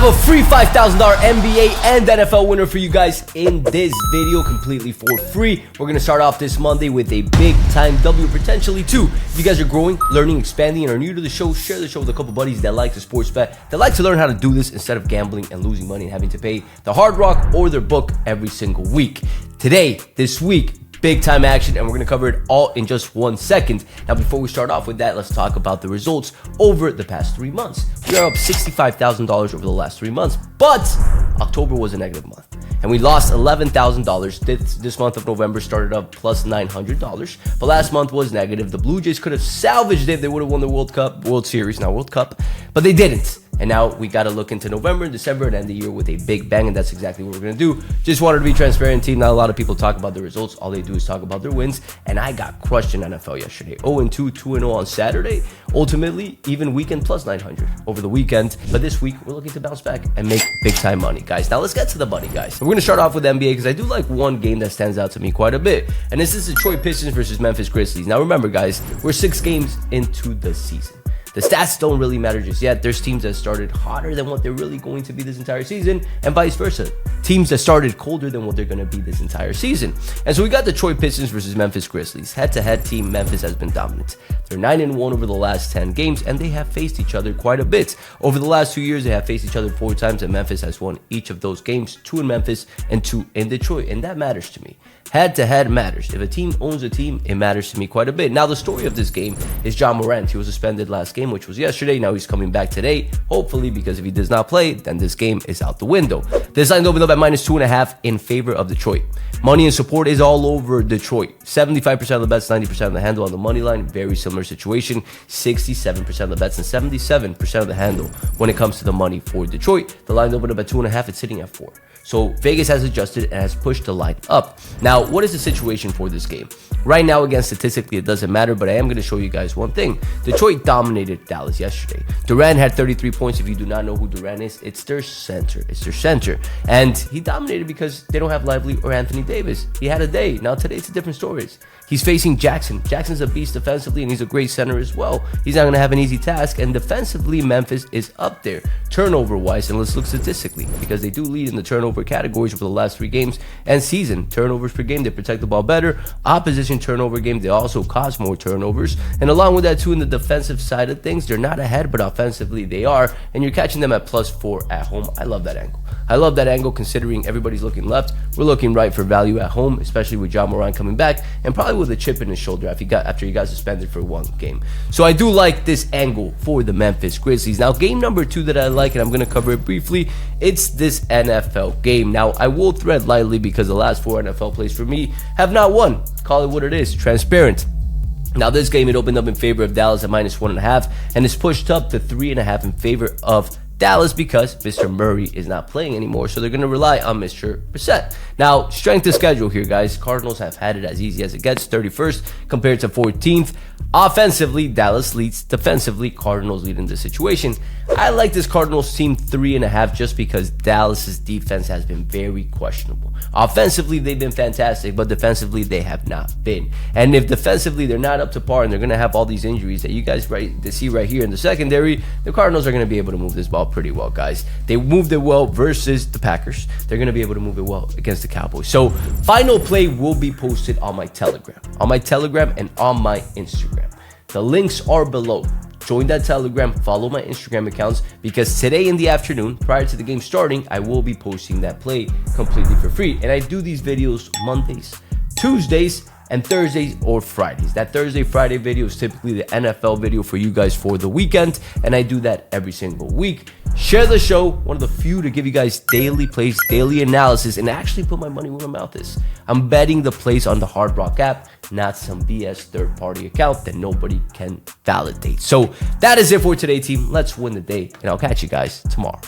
have a free $5,000 NBA and NFL winner for you guys in this video, completely for free. We're going to start off this Monday with a big time W, potentially two. If you guys are growing, learning, expanding, and are new to the show, share the show with a couple buddies that like to sports bet, that like to learn how to do this instead of gambling and losing money and having to pay the Hard Rock or their book every single week. Today, this week, big time action, and we're going to cover it all in just 1 second. Now, before we start off with that, let's talk about the results over the past 3 months. We are up $65,000 over the last 3 months, but October was a negative month, and we lost $11,000. This month of November started up plus $900, but last month was negative. The Blue Jays could have salvaged it. They would have won the World Series, but they didn't. And now we got to look into November and December and end the year with a big bang, and that's exactly what we're going to do. Just wanted to be transparent, team. Not a lot of people talk about the results. All they do is talk about their wins, and I got crushed in NFL yesterday. 0-2, 2-0 on Saturday. Ultimately, even weekend plus 900 over the weekend. But this week, we're looking to bounce back and make big-time money, guys. Now, let's get to the money, guys. We're going to start off with NBA because I do like one game that stands out to me quite a bit, and this is Detroit Pistons versus Memphis Grizzlies. Now, remember, guys, we're 6 games into the season. The stats don't really matter just yet. There's teams that started hotter than what they're really going to be this entire season, and vice versa. Teams that started colder than what they're going to be this entire season. And so we got Detroit Pistons versus Memphis Grizzlies. Head-to-head team, Memphis has been dominant. They're 9-1 over the last 10 games, and they have faced each other quite a bit. Over the last 2 years, they have faced each other 4 times, and Memphis has won each of those games, 2 in Memphis and 2 in Detroit, and that matters to me. Head-to-head matters. If a team owns a team, it matters to me quite a bit. Now, the story of this game is Ja Morant. He was suspended last game, which was yesterday. Now he's coming back today, hopefully, because if he does not play, then this game is out the window. This line opened up at -2.5 in favor of Detroit. Money and support is all over Detroit. 75% of the bets, 90% of the handle on the money line. Very similar situation. 67% of the bets and 77% of the handle when it comes to the money for Detroit. The line opened up at 2.5. It's sitting at 4. So Vegas has adjusted and has pushed the line up. Now, what is the situation for this game? Right now, again, statistically, it doesn't matter, but I am going to show you guys one thing. Detroit dominated Dallas yesterday. Durant had 33 points. If you do not know who Durant is, it's their center. And he dominated because they don't have Lively or Anthony Davis. He had a day. Now, today, it's a different story. He's facing Jackson. Jackson's a beast defensively, and he's a great center as well. He's not going to have an easy task, and defensively, Memphis is up there, turnover-wise, and let's look statistically, because they do lead in the turnover categories over the last 3 games and season. Turnovers per game, they protect the ball better. Opposition turnover game, they also cause more turnovers, and along with that, too, in the defensive side of things, they're not ahead, but offensively, they are, and you're catching them at +4 at home. I love that angle. I love that angle considering everybody's looking left. We're looking right for value at home, especially with Ja Morant coming back, and probably with a chip in his shoulder after he got suspended for 1 game. So I do like this angle for the Memphis Grizzlies. Now, game number 2 that I like, and I'm going to cover it briefly, it's this NFL game. Now, I will tread lightly because the last 4 NFL plays for me have not won. Call it what it is, transparent. Now, this game, it opened up in favor of Dallas at -1.5, and it's pushed up to 3.5 in favor of Dallas because Mr. Murray is not playing anymore, so they're going to rely on Mr. Brissett. Now, strength of schedule here, guys. Cardinals have had it as easy as it gets, 31st compared to 14th. Offensively, Dallas leads. Defensively, Cardinals lead in this situation. I like this Cardinals team 3.5 just because Dallas's defense has been very questionable. Offensively, they've been fantastic, but defensively, they have not been. And if defensively they're not up to par and they're going to have all these injuries that you guys see right here in the secondary, the Cardinals are going to be able to move this ball pretty well, guys. They moved it well versus the Packers. They're going to be able to move it well against the Cowboys. So, final play will be posted on my Telegram and on my Instagram. The links are below. Join that Telegram, follow my Instagram accounts, because today in the afternoon, prior to the game starting, I will be posting that play completely for free. And I do these videos Mondays, Tuesdays, and Thursdays or Fridays. That Thursday-Friday video is typically the NFL video for you guys for the weekend, and I do that every single week. Share the show, one of the few to give you guys daily plays, daily analysis, and actually put my money where my mouth is. I'm betting the plays on the Hard Rock app, not some BS third-party account that nobody can validate. So that is it for today, team. Let's win the day, and I'll catch you guys tomorrow.